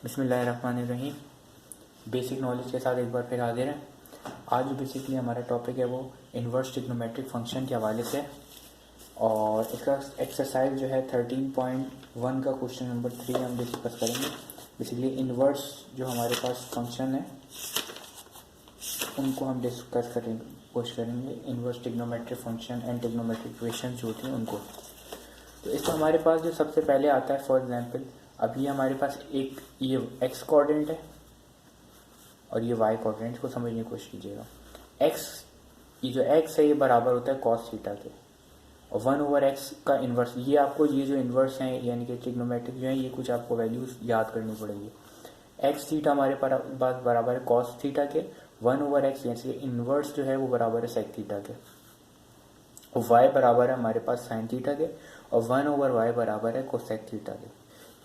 बिस्मिल्लाहिर्रहमानिर्रहीम। Basic knowledge के साथ एक बार फिर हाजिर हैं। आज जो बेसिकली हमारा टॉपिक है वो इन्वर्स ट्रिग्नोमेट्रिक फंक्शन के हवाले से, और इसका एक्सरसाइज जो है 13.1 का क्वेश्चन नंबर 3 हम डिस्कस करेंगे। बेसिकली इन्वर्स जो हमारे पास फंक्शन है उनको हम डिस्कस करेंगे, कोशिश करेंगे inverse trigonometric function and trigonometric equation जो होती हैं उनको। तो इसमें हमारे पास जो सबसे पहले आता है, फॉर एग्जांपल अभी हमारे पास एक ये एक्स कोऑर्डिनेट है और ये वाई कोऑर्डिनेट को समझने की कोशिश कीजिएगा। एक्स, ये जो एक्स है ये बराबर होता है कॉस थीटा के, और 1/x का इन्वर्स, ये आपको ये जो इन्वर्स हैं यानी कि ट्रिग्नोमेट्रिक जो है ये कुछ आपको वैल्यूज याद करनी पड़ेगी। एक्स थीटा हमारे पास बराबर है कॉस थीटा के, 1/x यानी इन्वर्स जो है वो बराबर है सेक थीटा के, और वाई बराबर है हमारे पास साइन थीटा के, और 1/y बराबर है कोसेक थीटा के,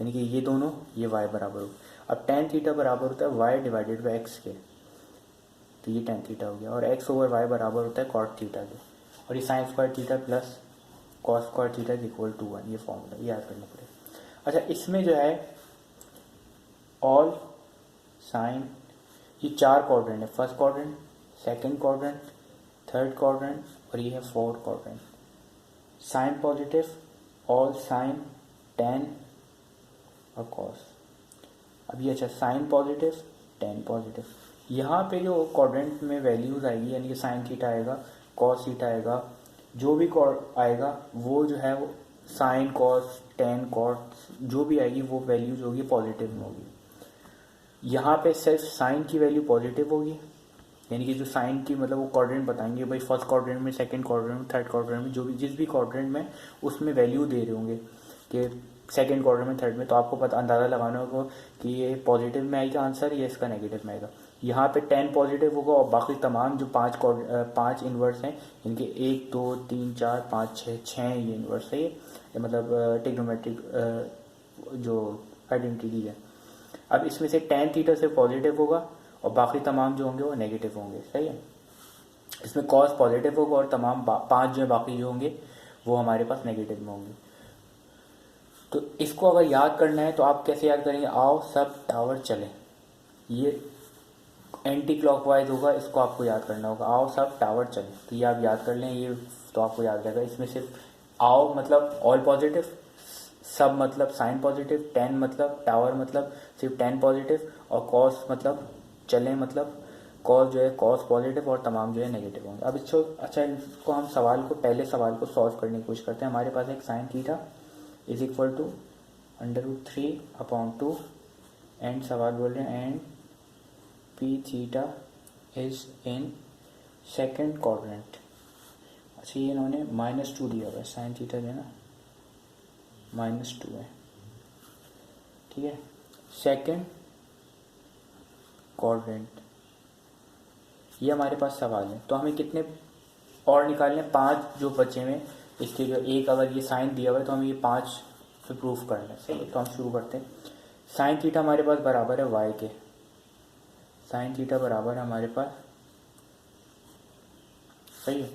यानी कि ये दोनों ये y बराबर हो। अब tan थीटा बराबर होता है y डिवाइडेड बाई एक्स के, तो ये tan थीटा हो गया, और x/y बराबर होता है cot थीटा के, और ये sine square theta plus cos square theta equal to 1, ये फॉर्मूला ये याद करना पड़ेगा। अच्छा, इसमें जो है ऑल साइन, ये चार क्वाड्रेंट है, first quadrant, second quadrant, third quadrant, और ये है fourth quadrant. Sine positive, all sine, tan और कॉस। अब ये अच्छा, साइन पॉजिटिव, tan पॉजिटिव, यहाँ पे जो क्वाड्रेंट में वैल्यूज आएगी यानी कि साइन थीटा आएगा, कॉस थीटा आएगा, जो भी आएगा वो जो है वो साइन कॉस tan कॉस जो भी आएगी वो वैल्यूज होगी पॉजिटिव में होगी। यहाँ पे सिर्फ साइन की वैल्यू पॉजिटिव होगी, यानी कि जो साइन की मतलब वो क्वाड्रेंट बताएंगे भाई, फर्स्ट क्वाड्रेंट में, सेकंड क्वाड्रेंट में, थर्ड क्वाड्रेंट में, जो भी जिस भी क्वाड्रेंट में उसमें वैल्यू दे रहे होंगे कि सेकंड क्वाड्रेंट में, थर्ड में, तो आपको पता अंदाज़ा लगाना होगा कि ये पॉजिटिव में आएगा आंसर या इसका नेगेटिव में आएगा। यहाँ पे 10 पॉजिटिव होगा, और बाकी तमाम जो पाँच इन्वर्स हैं इनके 1 2 3 4 5 6 ये इन्वर्स है, ये मतलब ट्रिग्नोमेट्रिक जो आइडेंटिटी है। अब इसमें से tan थीटा से पॉजिटिव होगा और बाकी तमाम जो होंगे वो नेगेटिव होंगे, सही है। इसमें कॉस पॉजिटिव होगा और तमाम पांच जो है बाकी जो होंगे वो हमारे पास नेगेटिव में होंगे। तो इसको अगर याद करना है तो आप कैसे याद करेंगे, आओ सब टावर चले, ये एंटी क्लॉकवाइज होगा, इसको आपको याद करना होगा, आओ सब टावर चले, तो ये आप याद कर लें, ये तो आपको याद रहेगा। इसमें सिर्फ आओ मतलब ऑल पॉजिटिव, सब मतलब साइन पॉजिटिव, tan मतलब टावर मतलब सिर्फ tan पॉजिटिव, और कॉस मतलब चले मतलब कॉस जो है कॉस पॉजिटिव, और तमाम जो है नेगेटिव होंगे। अब इसको अच्छा, इसको हम सवाल को पहले सवाल को सॉल्व करने की कोशिश करते हैं। हमारे पास एक sine theta is equal to √3/2, and सवाल बोल रहे हैं and P theta is in second quadrant. अच्छा, ये इन्होंने -2 दिया हुआ है, साइन थीटा जो है ना -2 है, ठीक है, सेकेंड क्वाड्रेंट, ये हमारे पास सवाल है। तो हमें कितने और निकालने, 5 जो बचे हुए, इसके जो एक अगर ये साइन दिया हुआ है तो हमें ये 5 पे प्रूफ करना है, सही है। तो हम शुरू करते हैं। साइन थीटा हमारे पास बराबर है y के, साइन थीटा बराबर है हमारे पास, सही है।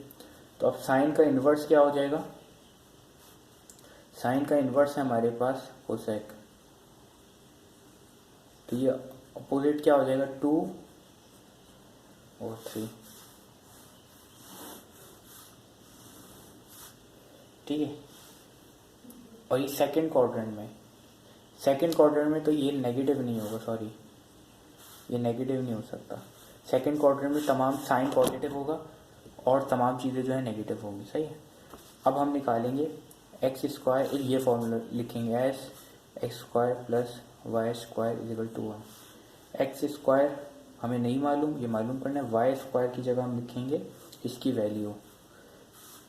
तो अब साइन का इन्वर्स क्या हो जाएगा, साइन का इन्वर्स है हमारे पास कोसेक, तो ये अपोजिट क्या हो जाएगा 2/3, ठीक है। और ये सेकंड क्वाड्रेंट में तो ये नेगेटिव नहीं होगा, सॉरी ये नेगेटिव नहीं हो सकता। सेकंड क्वाड्रेंट में तमाम साइन पॉजिटिव होगा और तमाम चीज़ें जो है नेगेटिव होंगी, सही है। अब हम निकालेंगे एक्स स्क्वायर, ये फॉर्मूला लिखेंगे as x square plus y square is equal to 1। X square हमें नहीं मालूम, ये मालूम करना है। वाई स्क्वायर की जगह हम लिखेंगे इसकी वैल्यू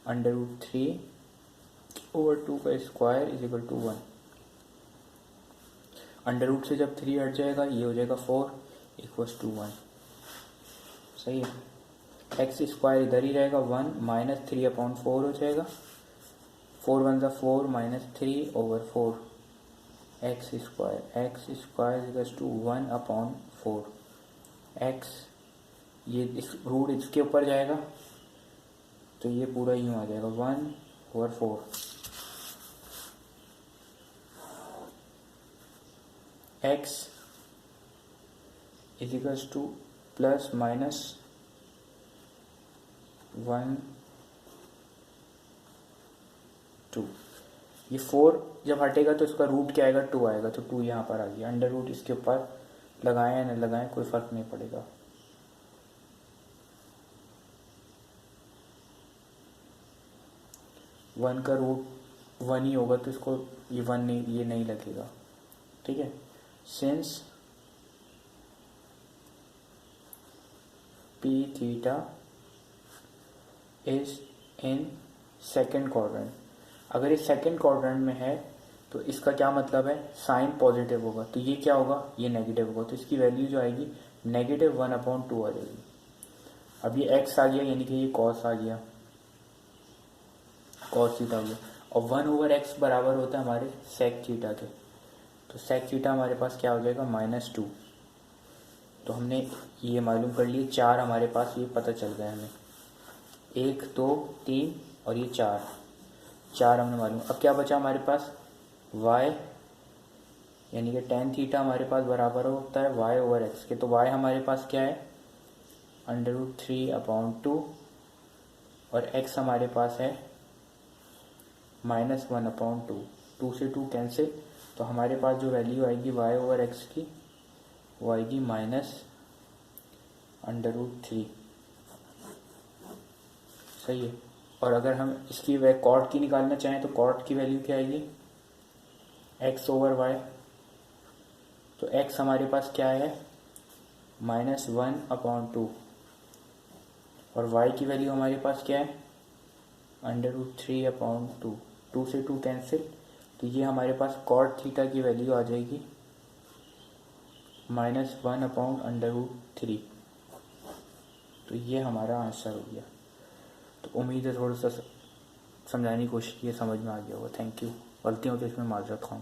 √3/2 का स्क्वायर इज इक्वल टू 1। √ से जब 3 हट जाएगा ये हो जाएगा 4 इक्वल्स टू 1, सही है। एक्स स्क्वायर इधर ही रहेगा, 1 -3/4 हो जाएगा, 4 1 4 -3/4 x square equals to 1/4 x, ये इस रूट इसके ऊपर जाएगा तो ये पूरा यूँ आ जाएगा 1/4 x is equals two plus minus 1 2। ये 4 जब हटेगा तो इसका रूट क्या आएगा, 2 आएगा, तो 2 यहाँ पर आ गया। अंडर रूट इसके ऊपर लगाएं या न लगाएं कोई फ़र्क नहीं पड़ेगा। वन का रूट 1 ही होगा तो इसको ये 1 नहीं, ये नहीं लगेगा। ठीक है, since P theta is in second quadrant, अगर ये सेकेंड क्वाड्रेंट में है तो इसका क्या मतलब है, साइन पॉजिटिव होगा, तो ये क्या होगा, ये नेगेटिव होगा, तो इसकी वैल्यू जो आएगी -1/2 आ जाएगी। अब ये x आ गया, यानी कि ये cos आ गया, cos थीटा आ गया, और 1/x बराबर होता है हमारे sec थीटा के, तो sec थीटा हमारे पास क्या हो जाएगा, -2। तो हमने ये मालूम कर लिए, 4 हमारे पास ये पता चल गया हमें, 1 2 3 और ये 4 हमने मालूम। अब क्या बचा हमारे पास, y, यानी कि tan थीटा हमारे पास बराबर होता है y/x के, तो y हमारे पास क्या है, √3/2 और x हमारे पास है -1/2, 2 से 2 कैंसिल, तो हमारे पास जो वैल्यू आएगी y/x की वो आएगी -√3। सही है। और अगर हम इसकी कॉट की निकालना चाहें तो कॉट की वैल्यू क्या आएगी, x/y, तो x हमारे पास क्या है, -1/2 और y की वैल्यू हमारे पास क्या है, √3/2, 2 से 2 कैंसिल, तो ये हमारे पास कॉट थीटा की वैल्यू आ जाएगी -1/√3। तो ये हमारा आंसर हो गया। तो उम्मीद है थोड़ा सा समझाने की कोशिश की, समझ में आ गया होगा। थैंक यू, गलतियों तो इसमें माजरत ख़्वाह।